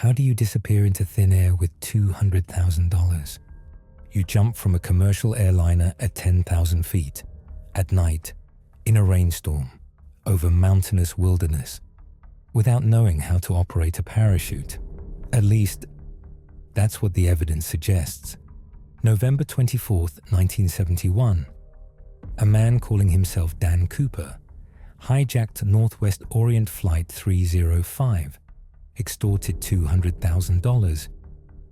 How do you disappear into thin air with $200,000? You jump from a commercial airliner at 10,000 feet, at night, in a rainstorm, over mountainous wilderness, without knowing how to operate a parachute. At least, that's what the evidence suggests. November 24th, 1971, a man calling himself Dan Cooper hijacked Northwest Orient Flight 305, extorted $200,000,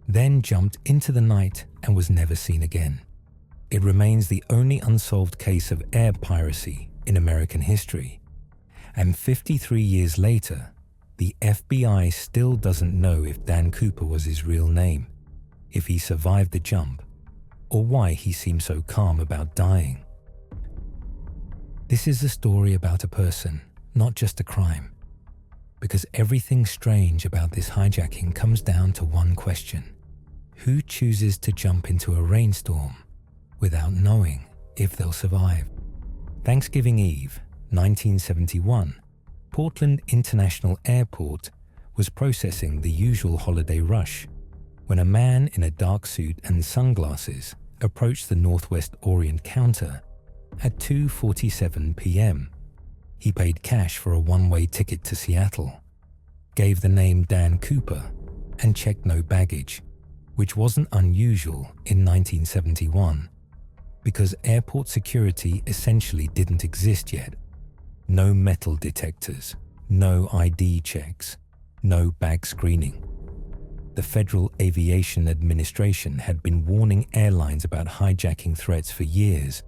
then jumped into the night and was never seen again. It remains the only unsolved case of air piracy in American history. And 53 years later, the FBI still doesn't know if Dan Cooper was his real name, if he survived the jump, or why he seemed so calm about dying. This is a story about a person, not just a crime. Because everything strange about this hijacking comes down to one question. Who chooses to jump into a rainstorm without knowing if they'll survive? Thanksgiving Eve, 1971, Portland International Airport was processing the usual holiday rush when a man in a dark suit and sunglasses approached the Northwest Orient counter at 2:47 p.m. He paid cash for a one-way ticket to Seattle, gave the name Dan Cooper, and checked no baggage, which wasn't unusual in 1971 because airport security essentially didn't exist yet. No metal detectors, no ID checks, no bag screening. The Federal Aviation Administration had been warning airlines about hijacking threats for years,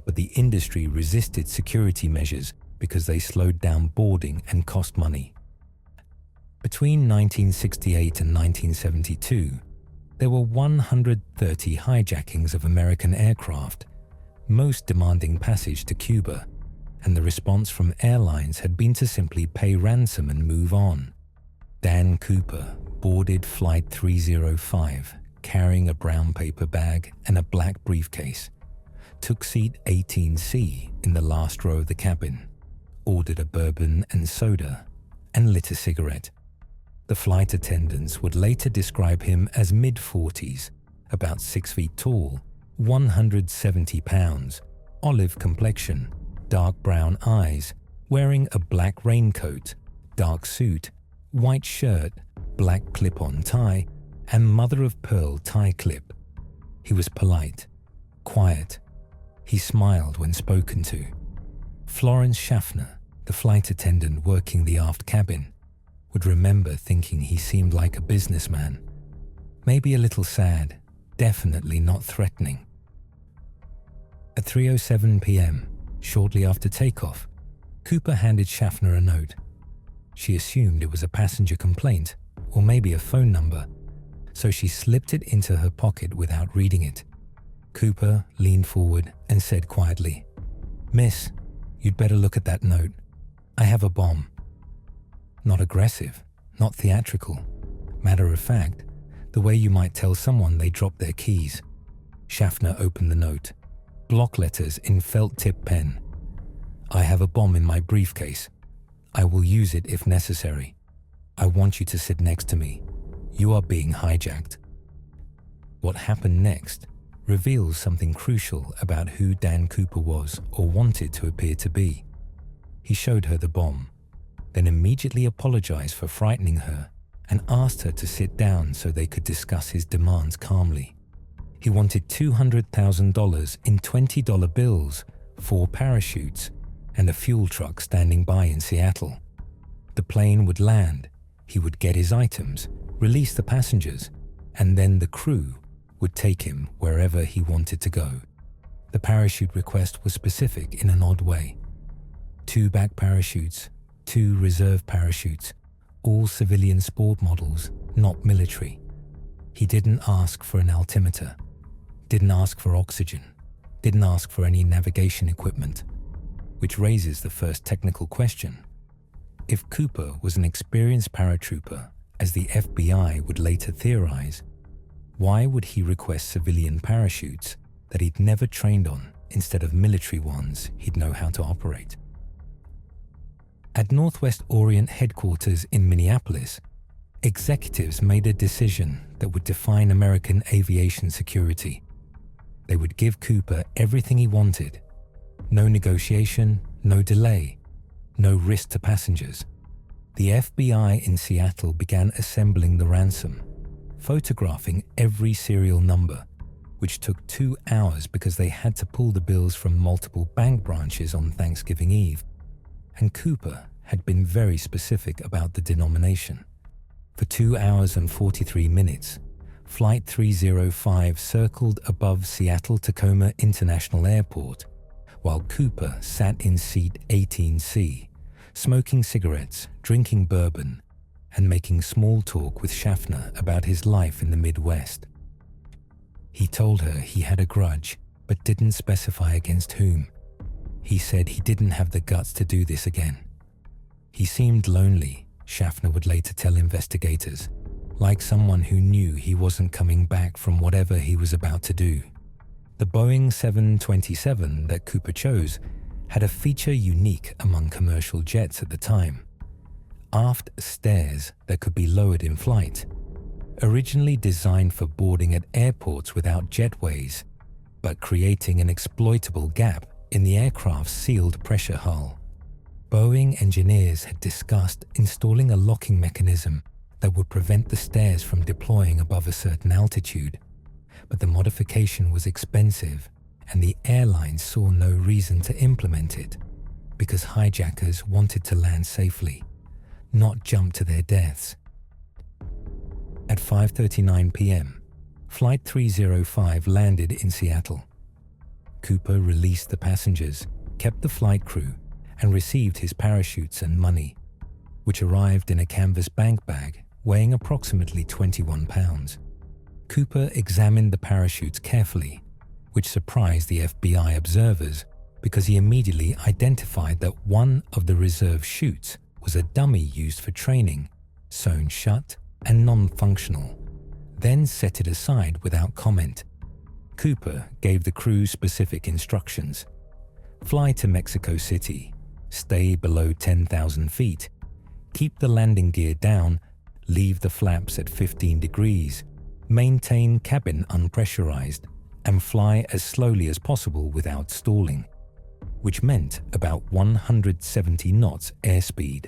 but the industry resisted security measures because they slowed down boarding and cost money. Between 1968 and 1972, there were 130 hijackings of American aircraft, most demanding passage to Cuba, and the response from airlines had been to simply pay ransom and move on. Dan Cooper boarded Flight 305, carrying a brown paper bag and a black briefcase, took seat 18C in the last row of the cabin, ordered a bourbon and soda, and lit a cigarette. The flight attendants would later describe him as mid-40s, about 6 feet tall, 170 pounds, olive complexion, dark brown eyes, wearing a black raincoat, dark suit, white shirt, black clip-on tie, and mother-of-pearl tie clip. He was polite, quiet. He smiled when spoken to. Florence Schaffner, the flight attendant working the aft cabin, would remember thinking he seemed like a businessman. Maybe a little sad, definitely not threatening. At 3:07 p.m., shortly after takeoff, Cooper handed Schaffner a note. She assumed it was a passenger complaint, or maybe a phone number, so she slipped it into her pocket without reading it. Cooper leaned forward and said quietly, "Miss, you'd better look at that note. I have a bomb." Not aggressive, not theatrical. Matter of fact, the way you might tell someone they dropped their keys. Schaffner opened the note. Block letters in felt-tip pen. "I have a bomb in my briefcase. I will use it if necessary. I want you to sit next to me. You are being hijacked." What happened next reveals something crucial about who Dan Cooper was or wanted to appear to be. He showed her the bomb, then immediately apologized for frightening her and asked her to sit down so they could discuss his demands calmly. He wanted $200,000 in $20 bills, 4 parachutes, and a fuel truck standing by in Seattle. The plane would land, he would get his items, release the passengers, and then the crew would take him wherever he wanted to go. The parachute request was specific in an odd way. 2 back parachutes, 2 reserve parachutes, all civilian sport models, not military. He didn't ask for an altimeter, didn't ask for oxygen, didn't ask for any navigation equipment, which raises the first technical question. If Cooper was an experienced paratrooper, as the FBI would later theorize, why would he request civilian parachutes that he'd never trained on instead of military ones he'd know how to operate? At Northwest Orient headquarters in Minneapolis, Executives made a decision that would define American aviation security. They would give Cooper everything he wanted. No negotiation, no delay, no risk to passengers. The FBI in Seattle began assembling the ransom, photographing every serial number, which took 2 hours because they had to pull the bills from multiple bank branches on Thanksgiving Eve, and Cooper had been very specific about the denomination. For 2 hours and 43 minutes, Flight 305 circled above Seattle-Tacoma International Airport, while Cooper sat in seat 18C, smoking cigarettes, drinking bourbon, and making small talk with Schaffner about his life in the Midwest. He told her he had a grudge, but didn't specify against whom. He said he didn't have the guts to do this again. He seemed lonely, Schaffner would later tell investigators, like someone who knew he wasn't coming back from whatever he was about to do. The Boeing 727 that Cooper chose had a feature unique among commercial jets at the time: aft stairs that could be lowered in flight. Originally designed for boarding at airports without jetways, but creating an exploitable gap in the aircraft's sealed pressure hull. Boeing engineers had discussed installing a locking mechanism that would prevent the stairs from deploying above a certain altitude, but the modification was expensive and the airlines saw no reason to implement it because hijackers wanted to land safely, not jump to their deaths. At 5:39 p.m., Flight 305 landed in Seattle. Cooper released the passengers, kept the flight crew, and received his parachutes and money, which arrived in a canvas bank bag weighing approximately 21 pounds. Cooper examined the parachutes carefully, which surprised the FBI observers because he immediately identified that one of the reserve chutes was a dummy used for training, sewn shut and non-functional, then set it aside without comment. Cooper gave the crew specific instructions: fly to Mexico City, stay below 10,000 feet, keep the landing gear down, leave the flaps at 15 degrees, maintain cabin unpressurized, and fly as slowly as possible without stalling, which meant about 170 knots airspeed.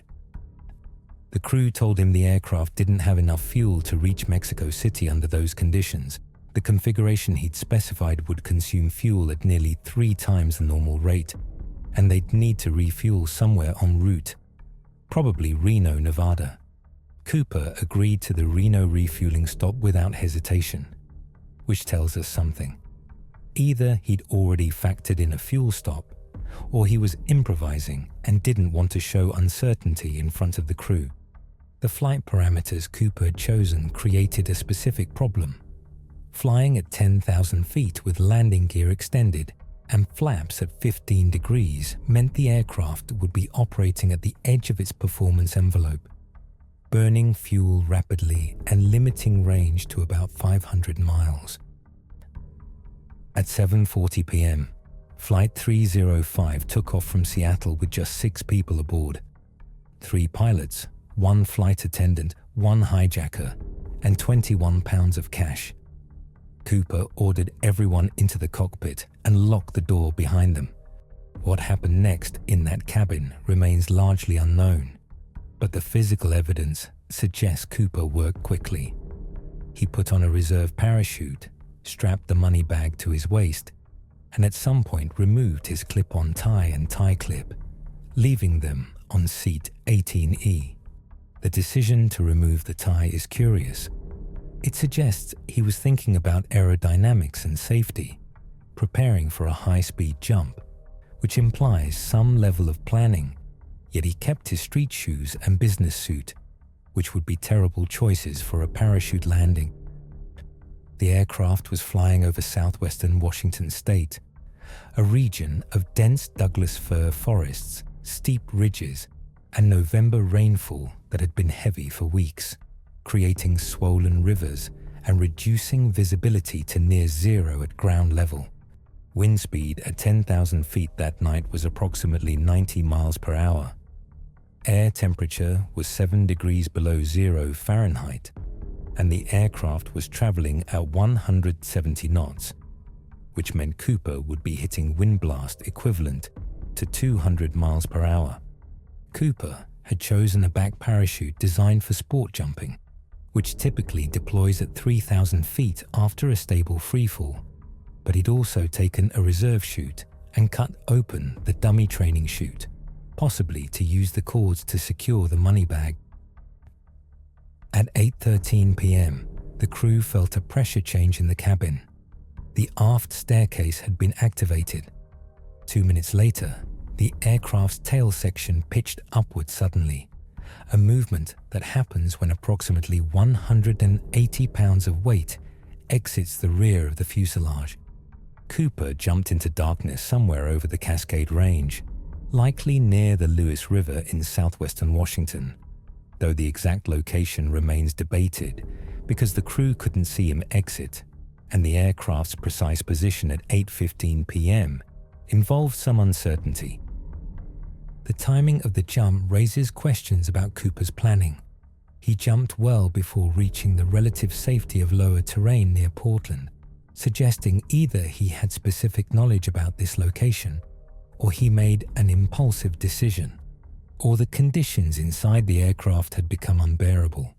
The crew told him the aircraft didn't have enough fuel to reach Mexico City under those conditions. The configuration he'd specified would consume fuel at nearly 3 times the normal rate, and they'd need to refuel somewhere en route, probably Reno, Nevada. Cooper agreed to the Reno refueling stop without hesitation, which tells us something. Either he'd already factored in a fuel stop, or he was improvising and didn't want to show uncertainty in front of the crew. The flight parameters Cooper had chosen created a specific problem. Flying at 10,000 feet with landing gear extended and flaps at 15 degrees meant the aircraft would be operating at the edge of its performance envelope, burning fuel rapidly and limiting range to about 500 miles. At 7:40 p.m., Flight 305 took off from Seattle with just 6 people aboard: 3 pilots, 1 flight attendant, 1 hijacker, and 21 pounds of cash. Cooper ordered everyone into the cockpit and locked the door behind them. What happened next in that cabin remains largely unknown, but the physical evidence suggests Cooper worked quickly. He put on a reserve parachute, strapped the money bag to his waist, and at some point removed his clip-on tie and tie clip, leaving them on seat 18E. The decision to remove the tie is curious. It suggests he was thinking about aerodynamics and safety, preparing for a high-speed jump, which implies some level of planning, yet he kept his street shoes and business suit, which would be terrible choices for a parachute landing. The aircraft was flying over southwestern Washington state, a region of dense Douglas fir forests, steep ridges, and November rainfall that had been heavy for weeks, creating swollen rivers and reducing visibility to near zero at ground level. Wind speed at 10,000 feet that night was approximately 90 miles per hour. Air temperature was 7 degrees below zero Fahrenheit, and the aircraft was traveling at 170 knots, which meant Cooper would be hitting wind blast equivalent to 200 miles per hour. Cooper had chosen a back parachute designed for sport jumping, which typically deploys at 3,000 feet after a stable freefall, but he'd also taken a reserve chute and cut open the dummy training chute, possibly to use the cords to secure the money bag. At 8:13 p.m., the crew felt a pressure change in the cabin. The aft staircase had been activated. 2 minutes later, the aircraft's tail section pitched upward suddenly, a movement that happens when approximately 180 pounds of weight exits the rear of the fuselage. Cooper jumped into darkness somewhere over the Cascade Range, likely near the Lewis River in southwestern Washington, though the exact location remains debated because the crew couldn't see him exit, and the aircraft's precise position at 8:15 p.m. involved some uncertainty. The timing of the jump raises questions about Cooper's planning. He jumped well before reaching the relative safety of lower terrain near Portland, suggesting either he had specific knowledge about this location, or he made an impulsive decision, or the conditions inside the aircraft had become unbearable.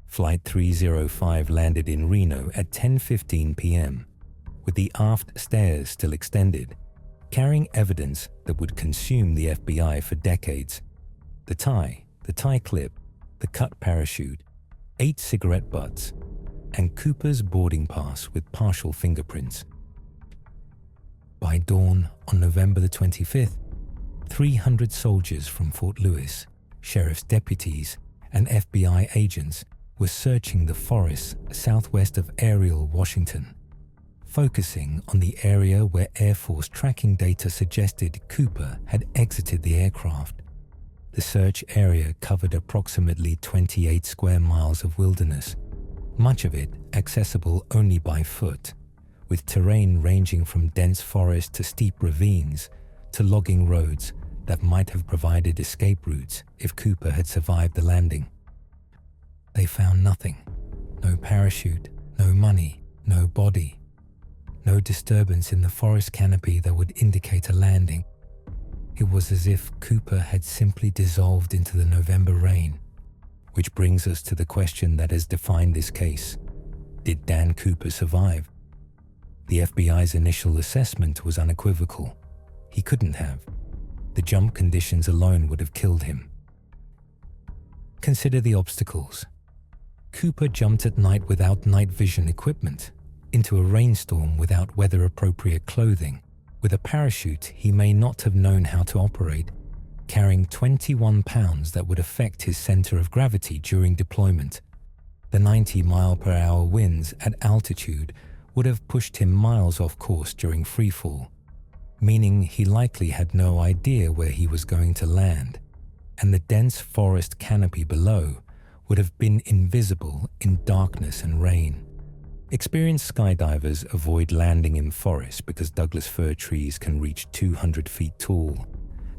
Flight 305 landed in Reno at 10:15 p.m., with the aft stairs still extended, carrying evidence that would consume the FBI for decades. The tie clip, the cut parachute, 8 cigarette butts, and Cooper's boarding pass with partial fingerprints. By dawn on November the 25th, 300 soldiers from Fort Lewis, sheriff's deputies, and FBI agents were searching the forests southwest of Ariel, Washington, focusing on the area where Air Force tracking data suggested Cooper had exited the aircraft. The search area covered approximately 28 square miles of wilderness, much of it accessible only by foot, with terrain ranging from dense forest to steep ravines to logging roads that might have provided escape routes if Cooper had survived the landing. They found nothing. No parachute, no money, no body. No disturbance in the forest canopy that would indicate a landing. It was as if Cooper had simply dissolved into the November rain. Which brings us to the question that has defined this case. Did Dan Cooper survive? The FBI's initial assessment was unequivocal. He couldn't have. The jump conditions alone would have killed him. Consider the obstacles. Cooper jumped at night without night vision equipment, into a rainstorm without weather-appropriate clothing, with a parachute he may not have known how to operate, carrying 21 pounds that would affect his center of gravity during deployment. The 90-mile-per-hour winds at altitude would have pushed him miles off course during freefall, meaning he likely had no idea where he was going to land, and the dense forest canopy below would have been invisible in darkness and rain. Experienced skydivers avoid landing in forests because Douglas fir trees can reach 200 feet tall,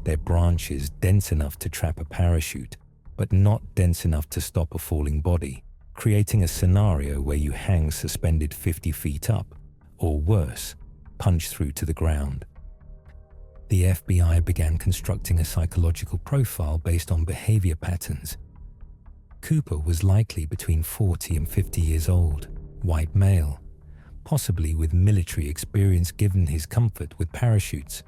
their branches dense enough to trap a parachute, but not dense enough to stop a falling body, creating a scenario where you hang suspended 50 feet up, or worse, punch through to the ground. The FBI began constructing a psychological profile based on behavior patterns. Cooper was likely between 40 and 50 years old, white male, possibly with military experience given his comfort with parachutes,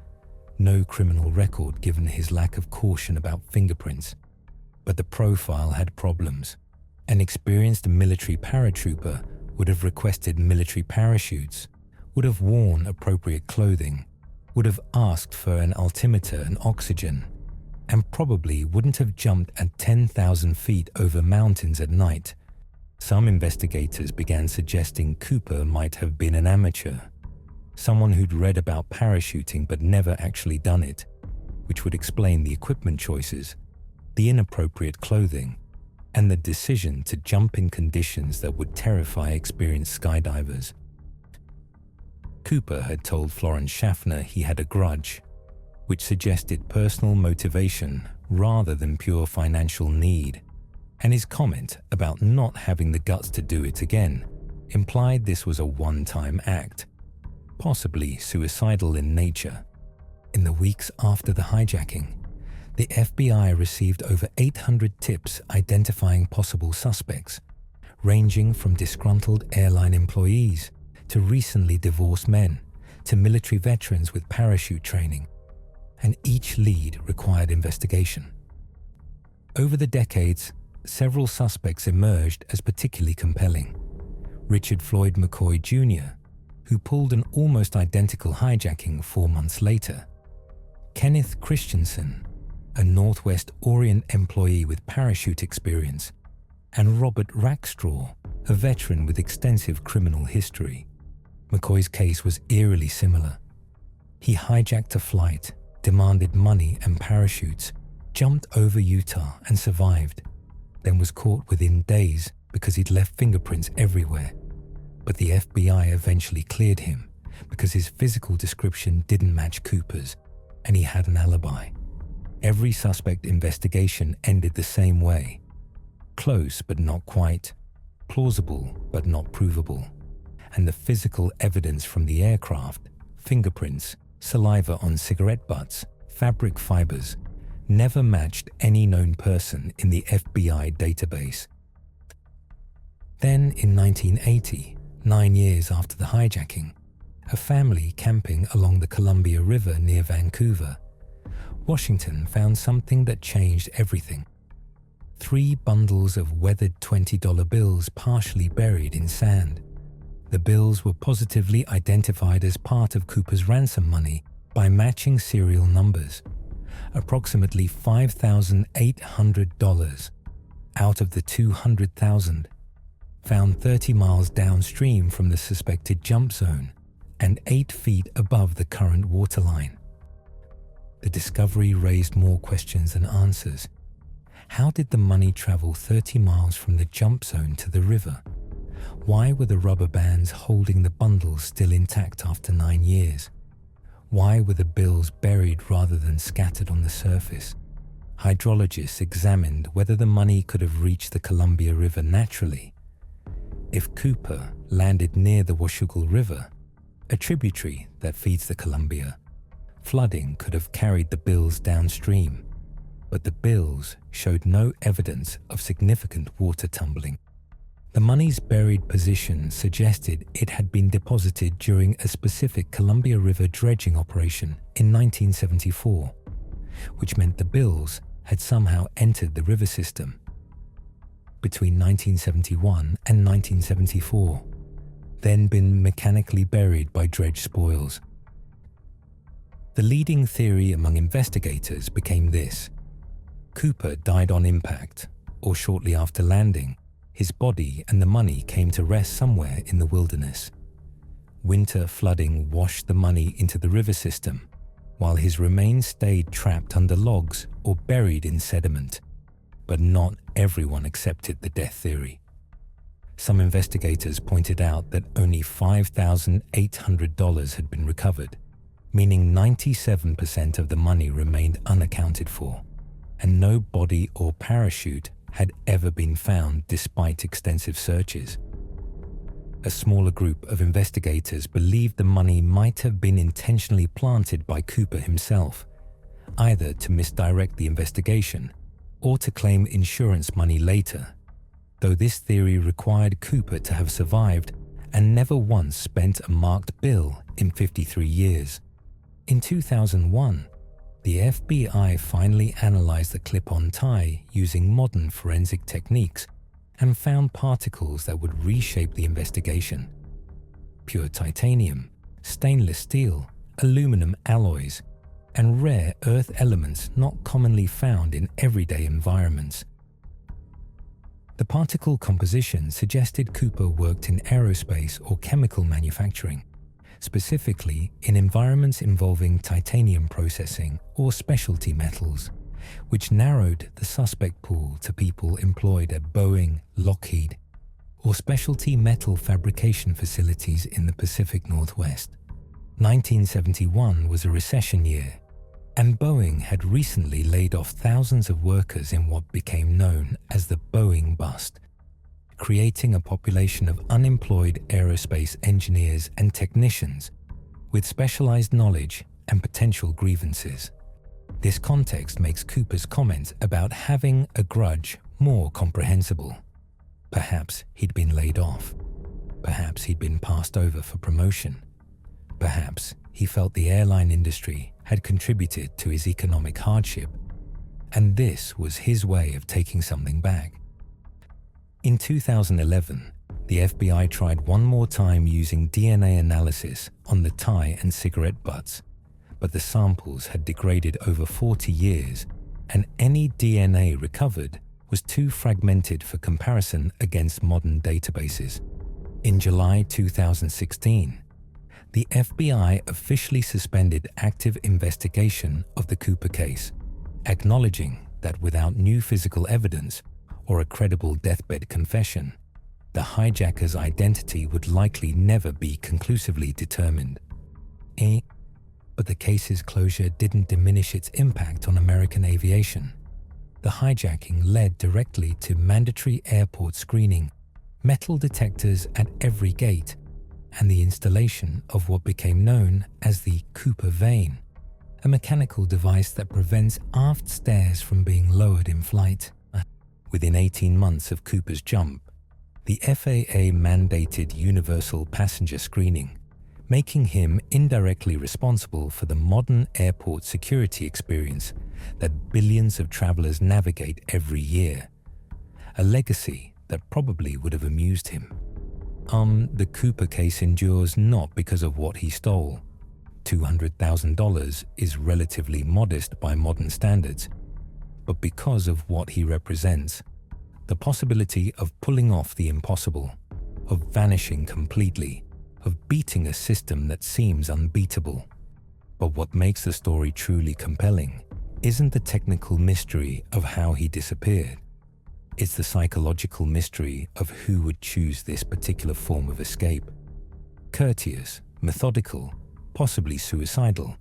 no criminal record given his lack of caution about fingerprints. But the profile had problems. An experienced military paratrooper would have requested military parachutes, would have worn appropriate clothing, would have asked for an altimeter and oxygen, and probably wouldn't have jumped at 10,000 feet over mountains at night. Some investigators began suggesting Cooper might have been an amateur, someone who'd read about parachuting but never actually done it, which would explain the equipment choices, the inappropriate clothing, and the decision to jump in conditions that would terrify experienced skydivers. Cooper had told Florence Schaffner he had a grudge, which suggested personal motivation rather than pure financial need, and his comment about not having the guts to do it again implied this was a one-time act, possibly suicidal in nature. In the weeks after the hijacking, the FBI received over 800 tips identifying possible suspects, ranging from disgruntled airline employees to recently divorced men to military veterans with parachute training, and each lead required investigation. Over the decades, several suspects emerged as particularly compelling. Richard Floyd McCoy Jr., who pulled an almost identical hijacking 4 months later, Kenneth Christensen, a Northwest Orient employee with parachute experience, and Robert Rackstraw, a veteran with extensive criminal history. McCoy's case was eerily similar. He hijacked a flight, demanded money and parachutes, jumped over Utah and survived, then was caught within days because he'd left fingerprints everywhere. But the FBI eventually cleared him because his physical description didn't match Cooper's, and he had an alibi. Every suspect investigation ended the same way. Close but not quite, plausible but not provable. And the physical evidence from the aircraft, fingerprints, saliva on cigarette butts, fabric fibers, never matched any known person in the FBI database. Then in 1980, 9 years after the hijacking, a family camping along the Columbia River near Vancouver, Washington found something that changed everything. 3 bundles of weathered $20 bills partially buried in sand. The bills were positively identified as part of Cooper's ransom money by matching serial numbers. Approximately $5,800 out of the $200,000 found 30 miles downstream from the suspected jump zone and 8 feet above the current waterline. The discovery raised more questions than answers. How did the money travel 30 miles from the jump zone to the river? Why were the rubber bands holding the bundles still intact after 9 years? Why were the bills buried rather than scattered on the surface? Hydrologists examined whether the money could have reached the Columbia River naturally. If Cooper landed near the Washougal River, a tributary that feeds the Columbia, flooding could have carried the bills downstream, but the bills showed no evidence of significant water tumbling. The money's buried position suggested it had been deposited during a specific Columbia River dredging operation in 1974, which meant the bills had somehow entered the river system between 1971 and 1974, then been mechanically buried by dredge spoils. The leading theory among investigators became this: Cooper died on impact, or shortly after landing, his body and the money came to rest somewhere in the wilderness. Winter flooding washed the money into the river system, while his remains stayed trapped under logs or buried in sediment. But not everyone accepted the death theory. Some investigators pointed out that only $5,800 had been recovered, meaning 97% of the money remained unaccounted for, and no body or parachute had ever been found despite extensive searches. A smaller group of investigators believed the money might have been intentionally planted by Cooper himself, either to misdirect the investigation or to claim insurance money later, though this theory required Cooper to have survived and never once spent a marked bill in 53 years. In 2001, the FBI finally analyzed the clip-on tie using modern forensic techniques and found particles that would reshape the investigation. Pure titanium, stainless steel, aluminum alloys, and rare earth elements not commonly found in everyday environments. The particle composition suggested Cooper worked in aerospace or chemical manufacturing, specifically in environments involving titanium processing or specialty metals, which narrowed the suspect pool to people employed at Boeing, Lockheed, or specialty metal fabrication facilities in the Pacific Northwest. 1971 was a recession year, And Boeing had recently laid off thousands of workers in what became known as the Boeing bust, creating a population of unemployed aerospace engineers and technicians with specialized knowledge and potential grievances. This context makes Cooper's comment about having a grudge more comprehensible. Perhaps he'd been laid off. Perhaps he'd been passed over for promotion. Perhaps he felt the airline industry had contributed to his economic hardship, and this was his way of taking something back. In 2011, the FBI tried one more time using DNA analysis on the tie and cigarette butts, but the samples had degraded over 40 years, and any DNA recovered was too fragmented for comparison against modern databases. In July 2016, the FBI officially suspended active investigation of the Cooper case, acknowledging that without new physical evidence or a credible deathbed confession, the hijacker's identity would likely never be conclusively determined. But the case's closure didn't diminish its impact on American aviation. The hijacking led directly to mandatory airport screening, metal detectors at every gate, and the installation of what became known as the Cooper vane, a mechanical device that prevents aft stairs from being lowered in flight. Within 18 months of Cooper's jump, the FAA mandated universal passenger screening, making him indirectly responsible for the modern airport security experience that billions of travelers navigate every year, a legacy that probably would have amused him. The Cooper case endures not because of what he stole. $200,000 is relatively modest by modern standards, but because of what he represents, the possibility of pulling off the impossible, of vanishing completely, of beating a system that seems unbeatable. But what makes the story truly compelling isn't the technical mystery of how he disappeared. It's the psychological mystery of who would choose this particular form of escape. Courteous, methodical, possibly suicidal,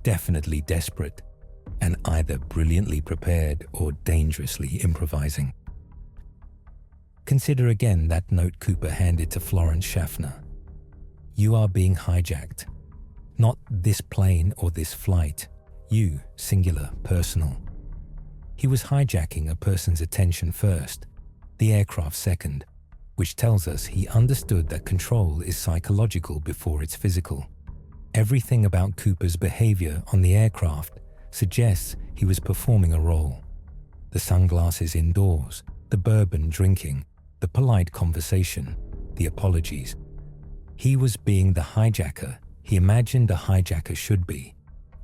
definitely desperate, and either brilliantly prepared or dangerously improvising. Consider again that note Cooper handed to Florence Schaffner. You are being hijacked. Not this plane or this flight. You, singular, personal. He was hijacking a person's attention first, the aircraft second, which tells us he understood that control is psychological before it's physical. Everything about Cooper's behavior on the aircraft suggests he was performing a role. The sunglasses indoors, the bourbon drinking, the polite conversation, the apologies. He was being the hijacker he imagined a hijacker should be,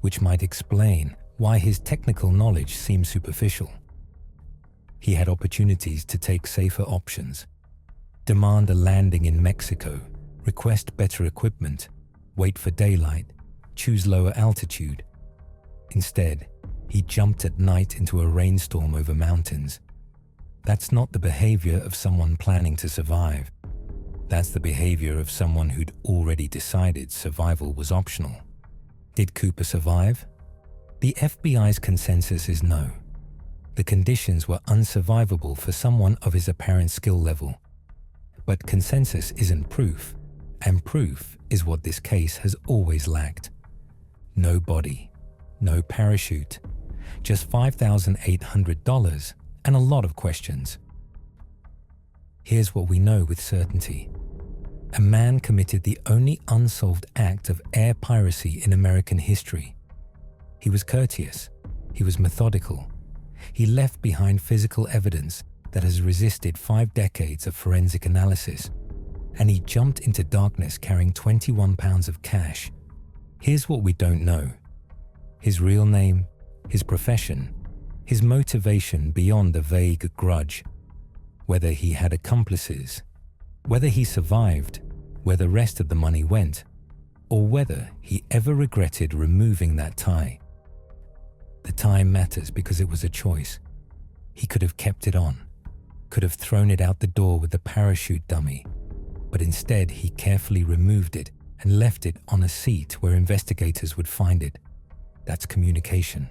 which might explain why his technical knowledge seemed superficial. He had opportunities to take safer options, demand a landing in Mexico, request better equipment, wait for daylight, choose lower altitude. Instead, he jumped at night into a rainstorm over mountains. That's not the behavior of someone planning to survive. That's the behavior of someone who'd already decided survival was optional. Did Cooper survive? The FBI's consensus is no. The conditions were unsurvivable for someone of his apparent skill level. But consensus isn't proof, and proof is what this case has always lacked. No body, no parachute, just $5,800 and a lot of questions. Here's what we know with certainty. A man committed the only unsolved act of air piracy in American history. He was courteous. He was methodical. He left behind physical evidence that has resisted 5 decades of forensic analysis. And he jumped into darkness carrying 21 pounds of cash. Here's what we don't know. His real name, his profession, his motivation beyond the vague grudge, whether he had accomplices, whether he survived, where the rest of the money went, or whether he ever regretted removing that tie. The tie matters because it was a choice. He could have kept it on, could have thrown it out the door with the parachute dummy, but instead he carefully removed it and left it on a seat where investigators would find it. That's communication.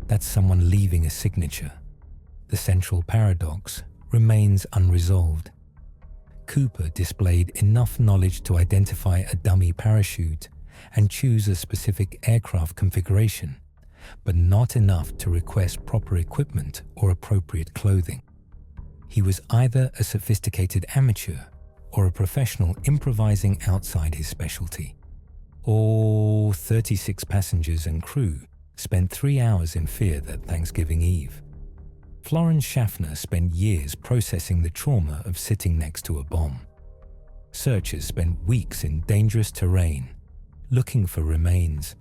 That's someone leaving a signature. The central paradox remains unresolved. Cooper displayed enough knowledge to identify a dummy parachute and choose a specific aircraft configuration, but not enough to request proper equipment or appropriate clothing. He was either a sophisticated amateur or a professional improvising outside his specialty. All 36 passengers and crew spent 3 hours in fear that Thanksgiving Eve. Florence Schaffner spent years processing the trauma of sitting next to a bomb. Searchers spent weeks in dangerous terrain, looking for remains.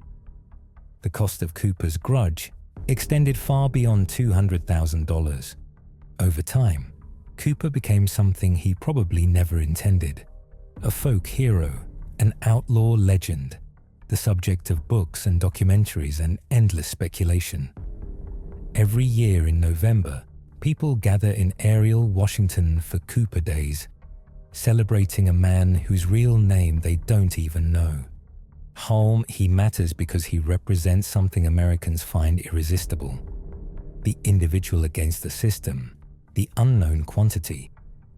The cost of Cooper's grudge extended far beyond $200,000. Over time, Cooper became something he probably never intended: a folk hero, an outlaw legend, the subject of books and documentaries and endless speculation. Every year in November, people gather in Ariel, Washington for Cooper Days, celebrating a man whose real name they don't even know. He matters because he represents something Americans find irresistible: the individual against the system, the unknown quantity,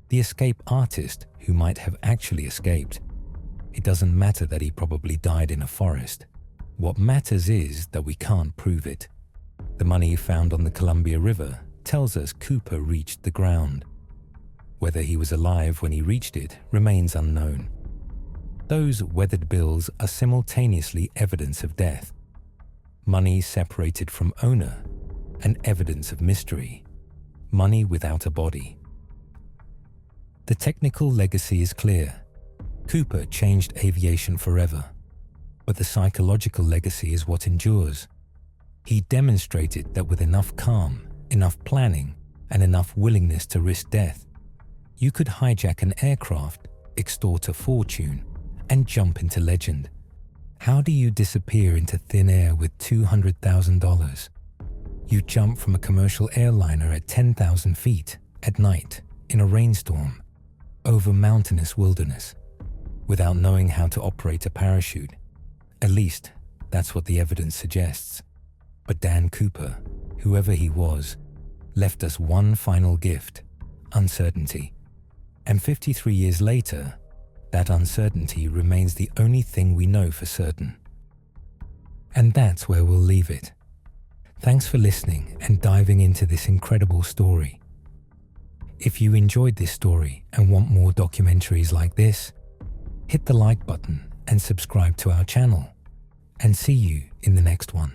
the escape artist who might have actually escaped. It doesn't matter that he probably died in a forest. What matters is that we can't prove it. The money found on the Columbia River tells us Cooper reached the ground. Whether he was alive when he reached it remains unknown. Those weathered bills are simultaneously evidence of death, money separated from owner, and evidence of mystery, money without a body. The technical legacy is clear. Cooper changed aviation forever, but the psychological legacy is what endures. He demonstrated that with enough calm, enough planning, and enough willingness to risk death, you could hijack an aircraft, extort a fortune, and jump into legend. How do you disappear into thin air with $200,000? You jump from a commercial airliner at 10,000 feet at night in a rainstorm over mountainous wilderness without knowing how to operate a parachute. At least, that's what the evidence suggests. But Dan Cooper, whoever he was, left us one final gift: uncertainty. And 53 years later, that uncertainty remains the only thing we know for certain. And that's where we'll leave it. Thanks for listening and diving into this incredible story. If you enjoyed this story and want more documentaries like this, hit the like button and subscribe to our channel. And see you in the next one.